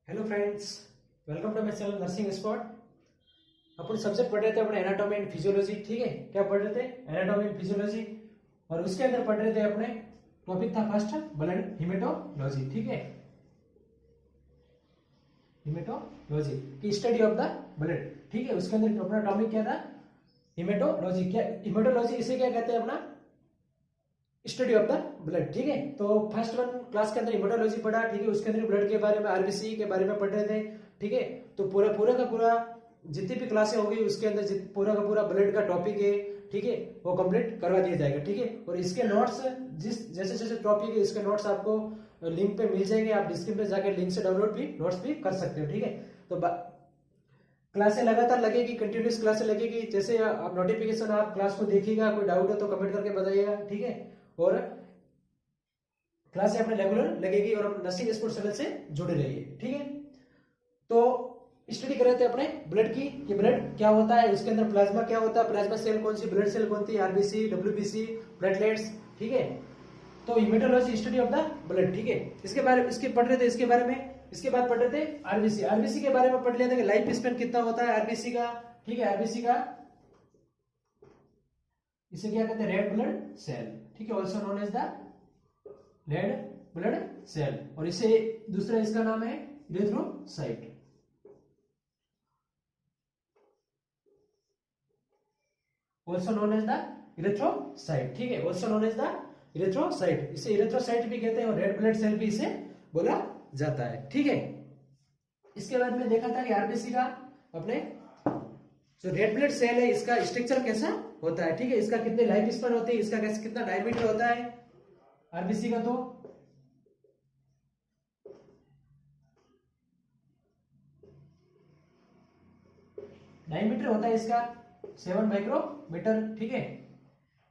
Hello friends, welcome to my channel nursing spot. अपन subject पढ़ रहे थे अपने एनाटॉमी एंड फिजियोलॉजी। ठीक है, क्या पढ़ रहे थे? Anatomy and physiology. और उसके अंदर पढ़ रहे थे अपने टॉपिक था फर्स्ट ब्लड हिमेटोलॉजी। ठीक है, हिमेटोलॉजी की स्टडी ऑफ द ब्लड। ठीक है, उसके अंदर अपना टॉपिक क्या था? हिमेटोलॉजी। क्या हिमेटोलॉजी इसे क्या कहते हैं? अपना स्टडी ऑफ द ब्लड। ठीक है, तो फर्स्ट वन क्लास के अंदर हिमेटोलॉजी पढ़ा। ठीक है, उसके अंदर ब्लड के बारे में, आरबीसी के बारे में पढ़ रहे थे। ठीक है, तो पूरा पूरा का पूरा जितनी भी क्लासें होगी उसके अंदर पूरा का पूरा ब्लड का टॉपिक है। ठीक है, वो कंप्लीट करवा दिया जाएगा। ठीक है, और इसके नोट्स जैसे जैसे टॉपिक है इसके नोट्स आपको लिंक पे मिल जाएंगे। आप डिस्क्रिप्शन पे जाकर लिंक से डाउनलोड भी नोट्स भी कर सकते हो। ठीक है, तो क्लासें लगातार लगेगी, कंटिन्यूस क्लासें लगेगी। जैसे आप नोटिफिकेशन आप क्लास को देखिएगा, कोई डाउट है तो कमेंट करके बताइएगा। ठीक है, और क्लासें अपने रेगुलर लगेगी और हम नर्सिंग स्पोर्ट चैनल से जुड़े रहिए। ठीक है, तो स्टडी कर रहे थे अपने ब्लड की कि ब्लड क्या होता है, उसके अंदर प्लाज्मा क्या होता है, प्लाज्मा सेल कौन सी, ब्लड सेल कौन सी, आरबीसी, डब्ल्यूबीसी, प्लेटलेट्स। ठीक है, तो haematology study of the blood. ठीक है, इसके पढ़ रहे थे। इसके बारे में इसके बाद पढ़ रहे थे आरबीसी। आरबीसी के बारे में पढ़ लिया था कि लाइफ स्पेन कितना होता है आरबीसी का। ठीक है, आरबीसी का इसे क्या कहते हैं? Red blood cell. ठीक है, also known as the red blood cell. और इसे दूसरा इसका नाम है erythrocyte. Also known as the erythrocyte. ठीक है, also known as the erythrocyte. इसे इरिथ्रोसाइट भी कहते हैं और रेड ब्लड सेल भी इसे बोला जाता है। ठीक है, इसके बाद में देखा था कि आरबीसी का अपने जो रेड ब्लड सेल है इसका स्ट्रक्चर कैसा होता है। ठीक है, इसका कितने लाइफ स्पैन होती है, इसका कैसे कितना डायमीटर होता है आरबीसी का। तो डायमीटर होता है इसका 7 माइक्रोमीटर। ठीक है,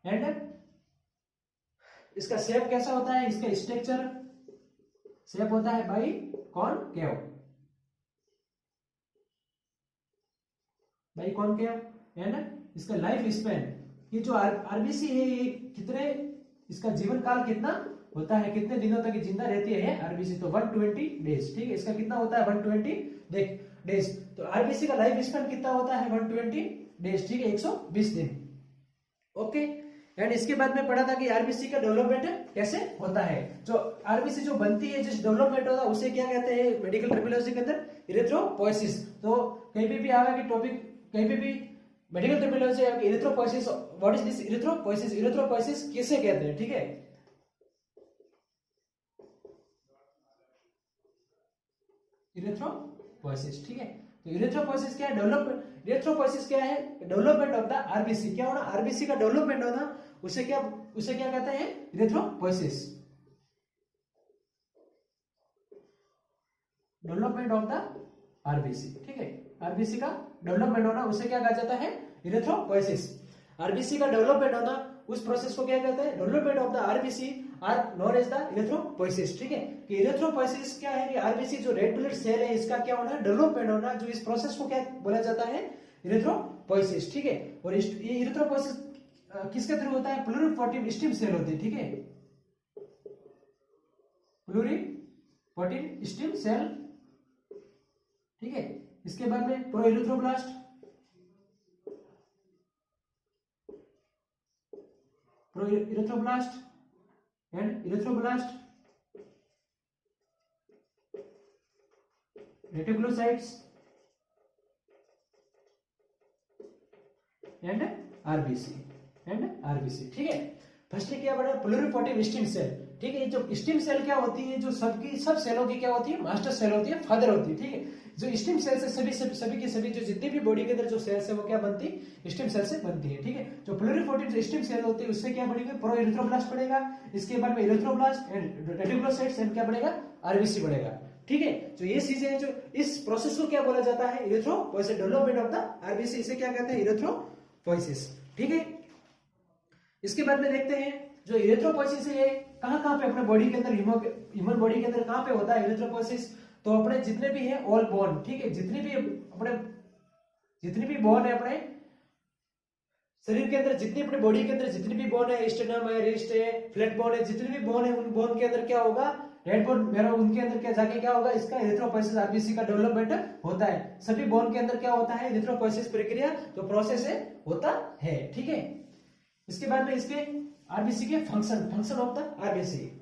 एंड इसका शेप कैसा होता है? इसका स्ट्रक्चर शेप होता है by concave. By concave. And इसका लाइफ स्पैन, ये जो आरबीसी है ये कितने, इसका जीवन काल कितना होता है, कितने दिनों तक जिंदा रहती है आरबीसी? तो 120 डेज। ठीक है, इसका कितना होता है? 120 डेज। तो आरबीसी का लाइफ स्पैन कितना होता है? 120 डेज। ठीक है, 120 दिन। ओके, एंड इसके बाद में पढ़ा था कि आरबीसी का डेवलपमेंट कैसे होता है। जो आरबीसी जो बनती है, जिस डेवलपमेंट होता है उसे क्या कहते हैं मेडिकल टर्मिनोलॉजी के अंदर? इरिथ्रोपोइसिस। तो कहीं पे भी आएगा कि टॉपिक, कहीं पे भी medical terminology erythropoiesis, what is this erythropoiesis? Erythropoiesis किसे कहते हैं? ठीक है, इरिथ्रोपोइसिस। ठीक है, तो इरिथ्रोपोइसिस क्या है? डेवलपमेंट। इरिथ्रोपोइसिस क्या है? Development of the RBC. क्या होना? आरबीसी का डेवलपमेंट होना, उसे क्या कहते हैं? Erythropoiesis. Development of the RBC. ठीक है, आरबीसी का डेवलपमेंट होना उसे क्या कहा जाता है? इरिथ्रोपोइसिस। आरबीसी का डेवलपमेंट होना उस प्रोसेस को क्या कहते हैं? Development of the RBC are known as the erythropoiesis. ठीक है, कि इरिथ्रोपोइसिस क्या है? कि आरबीसी जो रेड ब्लड सेल है इसका क्या होना? डेवलपमेंट होना, जो इस प्रोसेस को क्या बोला जाता है? इरिथ्रोपोइसिस। ठीक है, और ये इरिथ्रोपोइसिस किसके थ्रू होता है? प्लुरिपोटेंट स्टेम सेल होती है। ठीक है, प्लुरिपोटेंट स्टेम सेल। ठीक है, इसके बाद में proerythroblast, proerythroblast and erythroblast, reticulocytes and RBC ठीक है, फर्स्ट क्या बड़ा? Pluripotent stem cell. ठीक है, जो स्टेम सेल क्या होती है? जो सब सेलों की क्या होती है? मास्टर सेल होती है, फादर होती है। ठीक है, जो स्टेम सेल से सभी जो जितनी भी बॉडी के अंदर जो सेल्स है वो क्या बनती है? स्टेम सेल से बनती है। ठीक है, जो प्लुरिपोटेंट जो स्टेम सेल होती है उससे क्या बनेगा? प्रोइरिथ्रोब्लास्ट बनेगा। इसके बाद में इरिथ्रोब्लास्ट एंड रेटिकुलोसाइट्स एंड क्या बनेगा? आरबीसी बनेगा। ठीक है, जो ये चीजें हैं, जो इस प्रोसेस को क्या बोला जाता है? Erythropoiesis, development of the RBC, इसे क्या कहते हैं? इरिथ्रोपोइसिस। ठीक है, इसके बाद में देखते हैं जो इरिथ्रोपोइसिस है कहां पे अपने बॉडी के अंदर, ह्यूमन बॉडी के अंदर कहां पे होता है इरिथ्रोपोइसिस? तो अपने जितने भी है ऑल बोन। ठीक है, जितनी भी बोन है अपने शरीर के अंदर, जितनी अपनी बॉडी के अंदर जितनी भी बोन है, स्टेनम है, रिस्ट है, फ्लैट बोन है, जितनी भी बोन है उन बोन के अंदर क्या होगा? रेड बोन मैरो उनके अंदर क्या जाके क्या होगा, इसका एरिथ्रोपोइसिस आरबीसी का डेवलपमेंट होता है। सभी बोन के अंदर क्या होता है, एरिथ्रोपोइसिस प्रक्रिया जो प्रोसेस है होता है, ठीक है। इसके बाद में इसके आरबीसी के function of the RBC.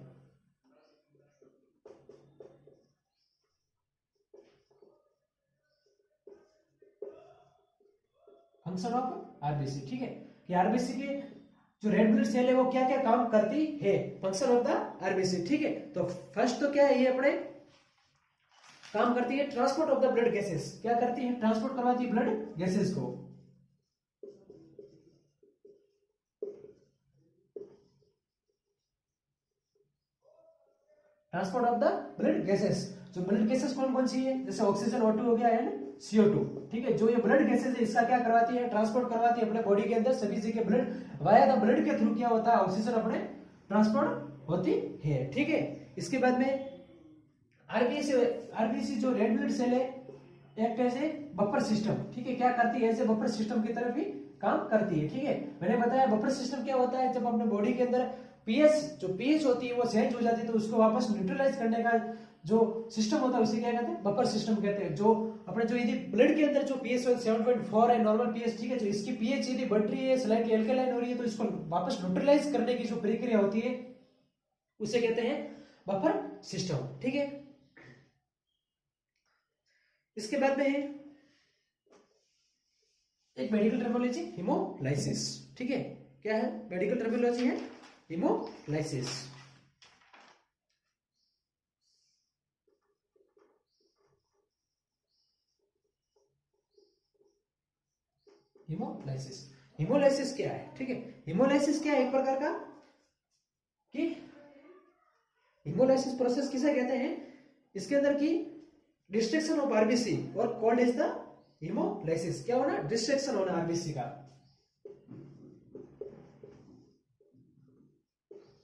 Function of RBC, ठीक है, कि आरबीसी के जो रेड ब्लड सेल है वो क्या क्या काम करती है, फंक्शन ऑफ द आरबीसी, ठीक है। तो फर्स्ट तो क्या है, ये अपने काम करती है transport of the blood gases, क्या करती है, ट्रांसपोर्ट करवाती है ब्लड गैसेस को। Transport of the blood gases, जो ब्लड गैसेस कौन कौन सी है, जैसे ऑक्सीजन O2 हो गया एंड CO2, ठीक है। जो ये ब्लड गैसेस है इसका क्या करवाती है, ट्रांसपोर्ट करवाती है अपने बॉडी के अंदर सभी जगह ब्लड, वाया द ब्लड के थ्रू क्या होता है, ऑक्सीजन अपने ट्रांसपोर्ट होती है, ठीक है। इसके बाद में आरबीसी जो रेड ब्लड सेल है act as a buffer system, ठीक है, क्या करती है, ऐसे बफर सिस्टम की तरह भी काम करती है, ठीक है। मैंने बताया बफर सिस्टम क्या होता है, जब अपने बॉडी के अंदर पीएच होती है वो चेंज हो जाती है, तो उसको वापस न्यूट्रलाइज करने का जो सिस्टम होता है उसे क्या कहते हैं, बफर सिस्टम कहते हैं। जो अपने जो यदि ब्लड के अंदर जो पीएच 7.4 है नॉर्मल पीएच, ठीक है, जो इसकी पीएच यदि बढ़ रही है, स्लाइटली अल्कलाइन हो रही है, तो इसको वापस न्यूट्रलाइज करने की जो प्रक्रिया होती है उसे कहते हैं बफर सिस्टम, ठीक है। इसके बाद में है एक मेडिकल टर्मिनोलॉजी हीमोलाइसिस, ठीक है, क्या है मेडिकल टर्मिनोलॉजी है हीमोलाइसिस। हीमोलाइसिस क्या है, ठीक है, हीमोलाइसिस क्या है, एक प्रकार का कि हीमोलाइसिस प्रोसेस किसे कहते हैं, इसके अंदर की डिस्ट्रक्शन ऑफ आरबीसी और कॉल्ड इज द हीमोलाइसिस, क्या होना, डिस्ट्रक्शन होना आरबीसी का,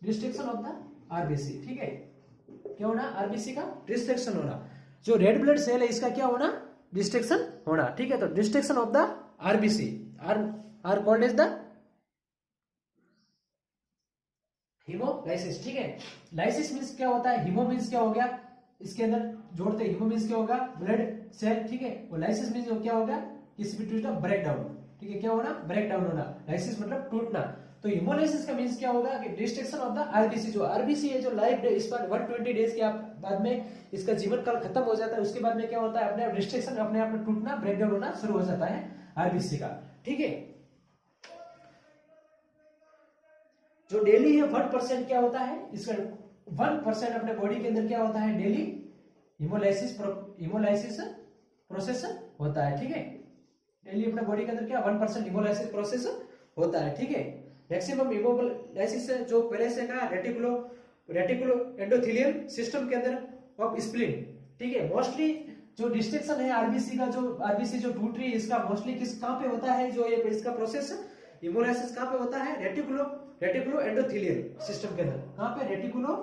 डिस्ट्रक्शन ऑफ द आरबीसी, ठीक है, क्या होना, आरबीसी का डिस्ट्रक्शन होना। जो रेड ब्लड सेल है इसका क्या होना, डिस्ट्रक्शन होना, ठीक है। तो destruction of the RBC are called is the haemolysis, ठीक है। लाइसिस मींस क्या होता है, हीमो मींस क्या हो गया, इसके अंदर जोड़ते हीमो मींस क्या होगा, ब्लड सेल, ठीक है। और लाइसिस मींस क्या होगा, किसी भी टूटना, ब्रेक डाउन, ठीक है, क्या होना, ब्रेक डाउन होना, लाइसिस मतलब टूटना। तो हीमोलाइसिस का मींस क्या होगा कि डिस्ट्रक्शन ऑफ द आरबीसी, जो आरबीसी है जो लाइफ इस पर 120 डेज के बाद में इसका जीवन काल खत्म हो जाता है, उसके बाद में क्या होता है, अपने आप डिस्ट्रक्शन अपने आप में टूटना, ब्रेक डाउन होना शुरू हो जाता है आरबीसी का, ठीक है। जो डेली है 1% क्या होता है, इसका 1% अपने बॉडी के अंदर क्या होता है, डेली हीमोलाइसिस प्रोसेस होता है, ठीक है। डेली अपने बॉडी के अंदर क्या 1% हीमोलाइसिस प्रोसेस होता है, ठीक है। मैक्सिमम हीमोलाइसिस जो पहले से कहा रेटिकुलो एंडोथेलियल सिस्टम के अंदर ऑफ स्प्लीन, ठीक है। मोस्टली जो डिस्ट्रक्शन है आरबीसी का, जो आरबीसी जो टूट रही है इसका मोस्टली किस कहां पे होता है, जो ये इसका प्रोसेस हीमोलाइसिस कहां पे होता है, रेटिकुलो एंडोथेलियल सिस्टम के अंदर, कहां पे, रेटिकुलो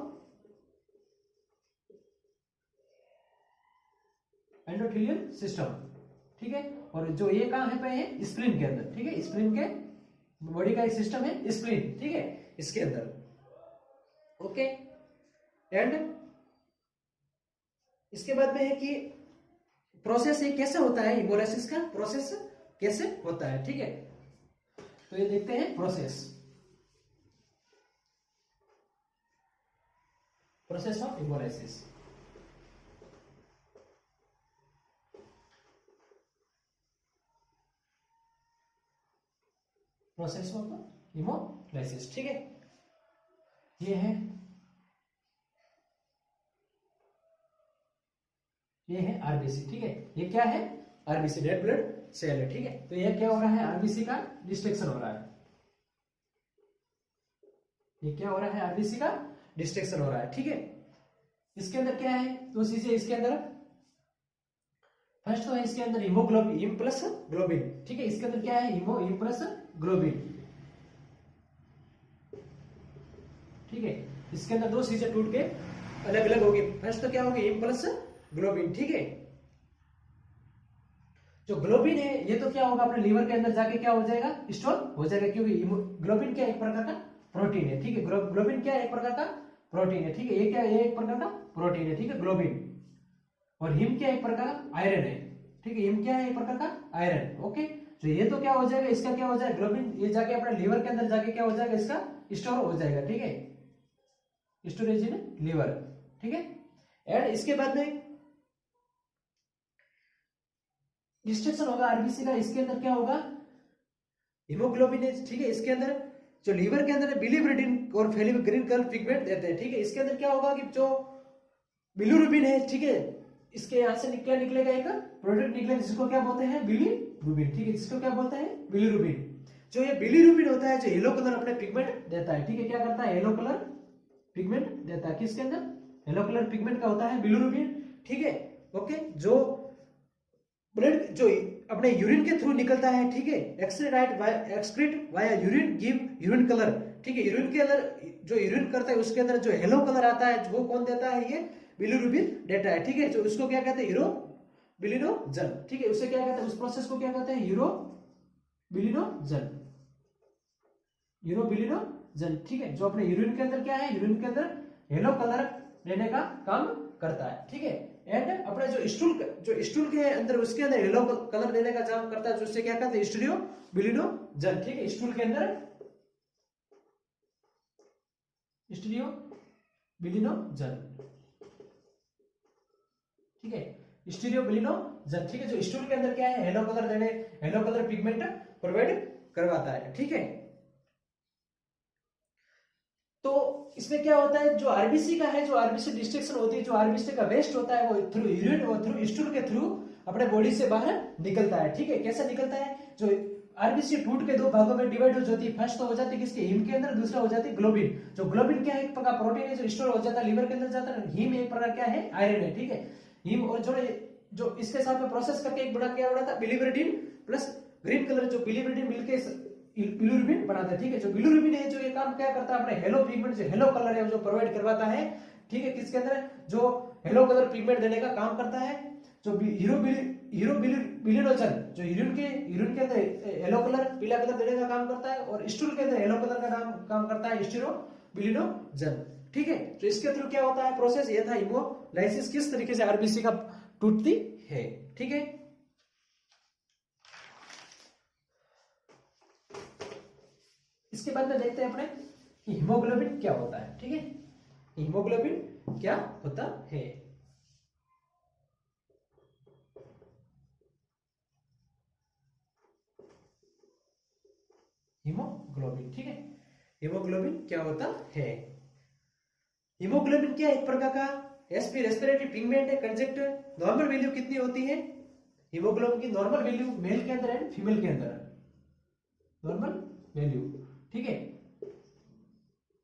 एंडोथेलियल सिस्टम, ठीक है। और जो ये कहां है पे है, स्प्लीन के अंदर, ठीक है, स्प्लीन के बॉडी का एक सिस्टम है स्प्लीन, ठीक है, इसके अंदर, ओके। एंड इसके बाद में है कि प्रोसेस ये कैसे होता है, हीमोलाइसिस का प्रोसेस कैसे होता है, ठीक है। तो ये देखते हैं process of haemolysis. Process of haemolysis, ठीक है। ये है आरबीसी, ठीक है। ये क्या है, आरबीसी रेड ब्लड सेल है, ठीक है। तो ये क्या हो रहा है, आरबीसी का डिस्ट्रक्शन हो रहा है, ये क्या हो रहा है, आरबीसी का डिस्ट्रक्शन हो रहा है, ठीक है। इसके अंदर क्या है, तो चीजें इसके अंदर फर्स्ट तो है इसके अंदर हीमोग्लोबिन, हिम प्लस ग्लोबिन, ठीक है। इसके अंदर क्या है, हिम प्लस ग्लोबिन, ठीक है। इसके अंदर दो चीजें टूट के अलग अलग होगी। फर्स्ट तो क्या होगी, हिम प्लस ग्लोबिन, ठीक है। जो ग्लोबिन है ये तो क्या होगा, अपने लीवर के अंदर जाके क्या हो जाएगा, स्टोर हो जाएगा, क्योंकि ग्लोबिन क्या एक प्रकार का प्रोटीन है, ठीक है। ग्लोबिन क्या है, एक प्रकार का प्रोटीन है, ठीक है। ये क्या है, ये एक प्रकार का प्रोटीन है, ठीक है, ग्लोबिन। और हिम क्या है, एक प्रकार का आयरन है, ठीक है। हिम क्या है, एक प्रकार का आयरन, ओके। तो ये तो क्या हो जाएगा, इसका क्या हो जाएगा, ग्लोबिन, ये जाके अपने लीवर के अंदर जाके क्या हो जाएगा, इसका स्टोर हो जाएगा, ठीक है, स्टोरेज इन लीवर, ठीक है। एंड इसके बाद में डिस्ट्रक्शन होगा आरबीसी का, इसके अंदर क्या होगा, हीमोग्लोबिन, ठीक है। इसके अंदर जो लीवर के अंदर बिलिरुबिन और ग्रीन कलर पिगमेंट देते हैं, ठीक है। इसके अंदर क्या होगा कि जो बिलिरुबिन है, ठीक है, इसके यहां से क्या निकलेगा, एक प्रोडक्ट निकलेगा जिसको क्या बोलते हैं, बिलिरुबिन, ठीक है, जिसको क्या बोलते हैं, बिलिरुबिन। जो ये बिलिरुबिन होता है, जो येलो कलर अपने पिगमेंट देता है, ठीक है, क्या करता है, येलो कलर पिगमेंट देता है, किसके अंदर, येलो कलर पिगमेंट का होता है बिलिरुबिन, ठीक है, ओके। जो ब्लड जो अपने यूरिन के थ्रू निकलता है, ठीक है, excrete via urine give urine colour, ठीक है। यूरिन के अंदर जो यूरिन करता है उसके अंदर जो येलो कलर आता है, वो कौन देता है, ये बिलिरुबिन देता है, ठीक है। जो उसको क्या कहते हैं, यूरोबिलिनोजन, ठीक है। उसे क्या कहते हैं, उस प्रोसेस को क्या कहते हैं, यूरोबिलिनोजन, यूरोबिलिनोजन, ठीक है। जो अपने यूरिन के अंदर क्या है, यूरिन के अंदर येलो कलर देने का काम करता है, ठीक है। एंड अपने जो स्टूल के अंदर उसके अंदर येलो कलर देने का काम करता है, जो उससे क्या कहते हैं, स्टीरियोबिलिनोजन, ठीक है। स्टूल के अंदर स्टीरियोबिलिनोजन, ठीक है, स्टीरियोबिलिनोजन, ठीक है। जो स्टूल के अंदर क्या है, येलो कलर पिगमेंट प्रोवाइड करवाता है, ठीक है। तो इसमें क्या होता है, जो आरबीसी का है, जो आरबीसी डिस्ट्रक्शन होती है, जो आरबीसी का वेस्ट होता है, वो थ्रू यूरिन और थ्रू स्टूल के थ्रू अपने बॉडी से बाहर निकलता है, ठीक है। कैसे निकलता है, जो आरबीसी टूट के दो भागों में डिवाइड हो जाती है, फर्स्ट तो हो जाती है किसके, हिम के अंदर, दूसरा हो जाती है ग्लोबिन। जो ग्लोबिन क्या है, एक प्रकार प्रोटीन है जो स्टोर हो जाता है लीवर के अंदर जाता है। हिम एक प्रकार क्या है, आयरन है, ठीक है। हिम और जो इसके साथ में प्रोसेस करके एक बड़ा क्या बना था, बिलिरुबिन प्लस ग्रीन कलर, जो बिलिरुबिन मिलके बिलिरुबिन बनाता है, ठीक है। जो बिलिरुबिन है, जो ये काम क्या करता है, अपने हेलो पिगमेंट, जो हेलो कलर है, जो प्रोवाइड करवाता है, ठीक है, किसके अंदर, जो हेलो कलर पिगमेंट देने का काम करता है। जो हीरोबिलिनोजन, जो यूरिन के अंदर येलो कलर, पीला कलर देने का काम करता है, और स्टूल के अंदर येलो कलर का काम करता है स्टीरोबिलिनोजन, ठीक है। तो इसके थ्रू क्या होता है प्रोसेस, ये था हीमोलाइसिस, किस तरीके से आरबीसी का टूटती है, ठीक है। इसके बाद में देखते हैं अपने कि हीमोग्लोबिन क्या होता है, ठीक है। हीमोग्लोबिन क्या होता है, हीमोग्लोबिन, ठीक है। हीमोग्लोबिन क्या होता है, हीमोग्लोबिन क्या एक प्रकार का एसपी रेस्पिरेटरी पिगमेंट है, कंजेक्ट। नॉर्मल वैल्यू कितनी होती है हीमोग्लोबिन की, नॉर्मल वैल्यू मेल के अंदर एंड फीमेल के अंदर, नॉर्मल वैल्यू, ठीक है,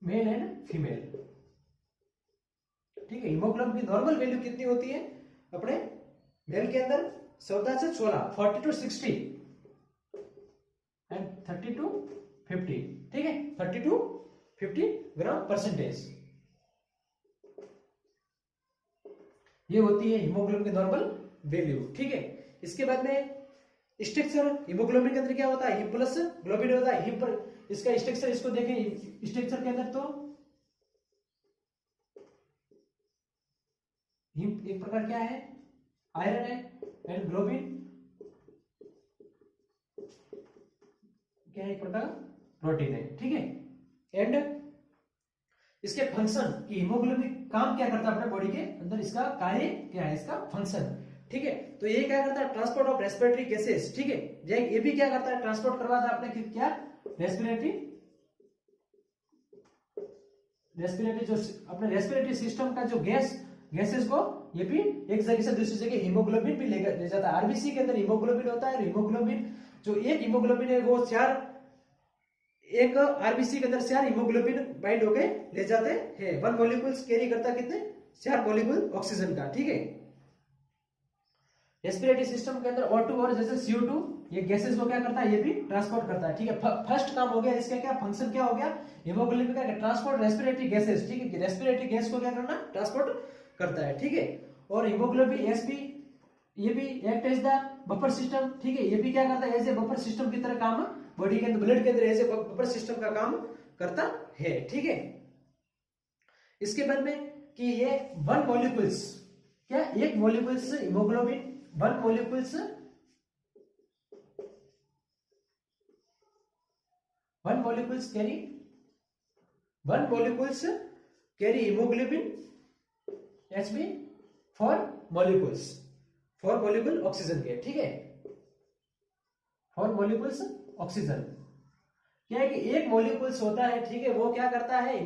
मेल एंड फीमेल, ठीक है। हीमोग्लोबिन की नॉर्मल वैल्यू कितनी होती है अपने मेल के अंदर, 14 से 16, 40 to 60 एंड 30 to 50, ठीक है, 30 to 50 ग्राम परसेंटेज, ये होती है हीमोग्लोबिन की नॉर्मल वैल्यू, ठीक है। इसके बाद में स्ट्रक्चर, हीमोग्लोबिन के अंदर क्या होता है, हिम प्लस ग्लोबिन होता है। हिम पर इसका स्ट्रक्चर, इसको देखें स्ट्रक्चर के अंदर, तो हिम एक प्रकार क्या है, आयरन है, एंड ग्लोबिन क्या है, एक प्रकार प्रोटीन है, ठीक है। एंड इसके फंक्शन की, हीमोग्लोबिन काम क्या करता है अपने बॉडी के अंदर, इसका कार्य क्या है, इसका फंक्शन, ठीक है। तो ये क्या करता है, ट्रांसपोर्ट ऑफ रेस्पिरेटरी गैसेस, ठीक है। ये भी क्या करता है, ट्रांसपोर्ट करवाता है अपने क्या, रेस्पिरेटरी जो अपने रेस्पिरेटरी सिस्टम का जो गैसेस को, ये भी एक जगह से दूसरी जगह हीमोग्लोबिन भी ले जाता है। आरबीसी के अंदर हीमोग्लोबिन होता है, हीमोग्लोबिन जो एक हीमोग्लोबिन है वो एक आरबीसी के अंदर 4 हीमोग्लोबिन बाइंड होके ले जाते हैं। 1 मॉलिक्यूल्स कैरी करता है कितने, 4 मॉलिक्यूल ऑक्सीजन का, ठीक है। रेस्पिरेटरी सिस्टम के अंदर O2 और जैसे CO2, ये गैसेस को क्या करता है, ये भी ट्रांसपोर्ट करता है, ठीक है। फर्स्ट काम हो गया इसका, क्या फंक्शन क्या हो गया हीमोग्लोबिन का, ट्रांसपोर्ट रेस्पिरेटरी गैसेस, ठीक है। रेस्पिरेटरी गैस को क्या करना, ट्रांसपोर्ट करता है, ठीक है। और हीमोग्लोबिन एसपी, ये भी act as the buffer system, ठीक है। ये भी क्या करता है, एज ए बफर सिस्टम की तरह काम बॉडी के अंदर, ब्लड के अंदर एज ए बफर सिस्टम का काम करता है, ठीक है। इसके बाद में कि ये वन मॉलिक्यूल्स, क्या एक molecules haemoglobin, one molecules carry haemoglobin Hb for molecule oxygen के, ठीक है, फॉर मॉलिक्यूल्स ऑक्सीजन। क्या है कि एक मॉलिक्यूल्स होता है, ठीक है, वो क्या करता है,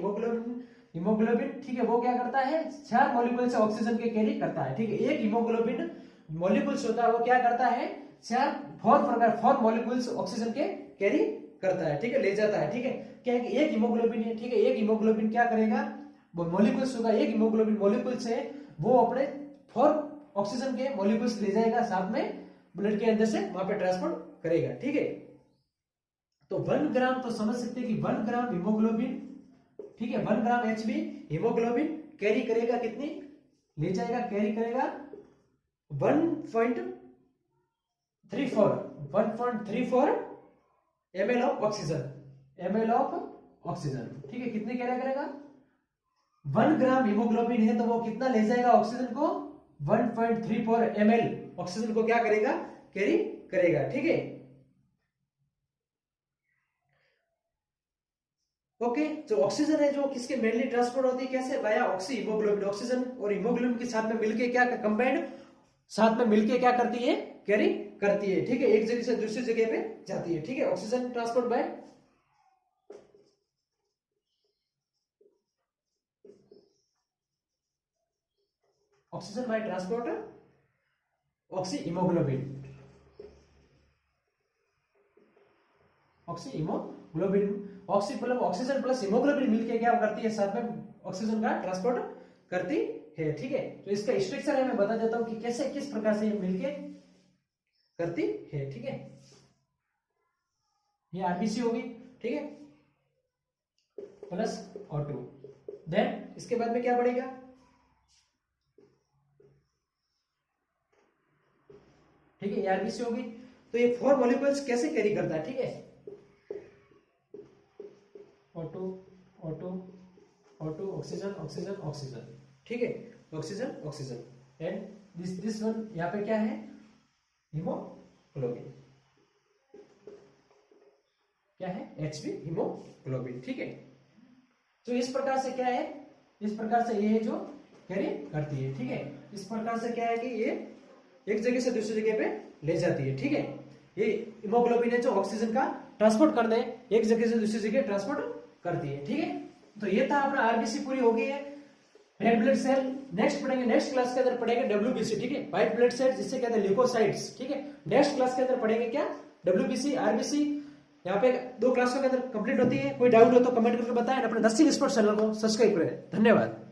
हीमोग्लोबिन, ठीक है, वो क्या करता है, 4 मॉलिक्यूल से ऑक्सीजन के कैरी करता है, ठीक है। एक हीमोग्लोबिन मॉलिक्यूल्स होता है, वो क्या करता है, 4 मॉलिक्यूल्स ऑक्सीजन के कैरी करता है, ठीक है, ले जाता है, ठीक है। क्या है कि एक हीमोग्लोबिन है, ठीक है, एक हीमोग्लोबिन क्या करेगा, वो मॉलिक्यूल्स होगा, एक हीमोग्लोबिन मॉलिक्यूल्स है, वो अपने 4 ऑक्सीजन के मॉलिक्यूल्स ले जाएगा, साथ में ब्लड के अंदर से वहां पे ट्रांसपोर्ट करेगा, ठीक है। तो 1 ग्राम, तो समझ सकते हैं कि 1 ग्राम हीमोग्लोबिन, ठीक है, 1 ग्राम Hb हीमोग्लोबिन कैरी करेगा, कितनी ले जाएगा, कैरी करेगा 1.34 ml ऑफ ऑक्सीजन, ठीक है। कितने कैरी करेगा, 1 ग्राम हीमोग्लोबिन है तो वो कितना ले जाएगा ऑक्सीजन को, 1.34 ml ऑक्सीजन को क्या करेगा, कैरी करेगा, ठीक है। ओके, जो ऑक्सीजन है जो किसके मेनली ट्रांसपोर्ट होती है, कैसे, वाया ऑक्सी हीमोग्लोबिन, ऑक्सीजन और हीमोग्लोबिन के साथ में मिलके क्या कंबाइंड, साथ में मिलके क्या करती है, कैरी करती है, ठीक है, एक जगह से दूसरी जगह पे जाती है, ठीक है। Oxygen transport bye transport oxy haemoglobin oxygen plus haemoglobin मिलके क्या करती है, साथ में ऑक्सीजन का ट्रांसपोर्ट करती है, ठीक है। तो इसका स्ट्रक्चर है, मैं बता देता हूं कि कैसे, किस प्रकार से ये मिलके करती है, ठीक है। ये आरबीसी होगी, ठीक है, प्लस O2। देन इसके बाद में क्या पड़ेगा, ठीक है, ये आरबीसी होगी। तो ये 4 मॉलिक्यूल्स कैसे कैरी करता है, ठीक है, O2 ऑक्सीजन, ठीक है, ऑक्सीजन एंड दिस वन, यहाँ पे क्या है, हीमोग्लोबिन, क्या है, Hb हीमोग्लोबिन, ठीक है। तो इस प्रकार से क्या है, इस प्रकार से ये जो कैरी करती है, ठीक है। इस प्रकार से क्या है कि ये एक जगह से दूसरी जगह पे ले जाती है, ठीक है। ये हीमोग्लोबिन है जो ऑक्सीजन का ट्रांसपोर्ट करने एक जगह से दूसरी जगह ट्रांसपोर्ट करती है, ठीक है। तो ये था अपना आरबीसी पूरी हो गई है, रेड ब्लड सेल। नेक्स्ट पढ़ेंगे, नेक्स्ट क्लास के अंदर पढ़ेंगे डब्ल्यूबीसी, ठीक है, व्हाइट ब्लड सेल जिससे कहते हैं ल्यूकोसाइट्स, ठीक है। नेक्स्ट क्लास के अंदर पढ़ेंगे क्या, डब्ल्यूबीसी, आरबीसी। यहाँ पे 2 क्लासों के अंदर कंप्लीट होती है। कोई डाउट हो तो कमेंट करके बताएं, अपने नर्सिंग स्पोर्ट्स चैनल को सब्सक्राइब करें। धन्यवाद।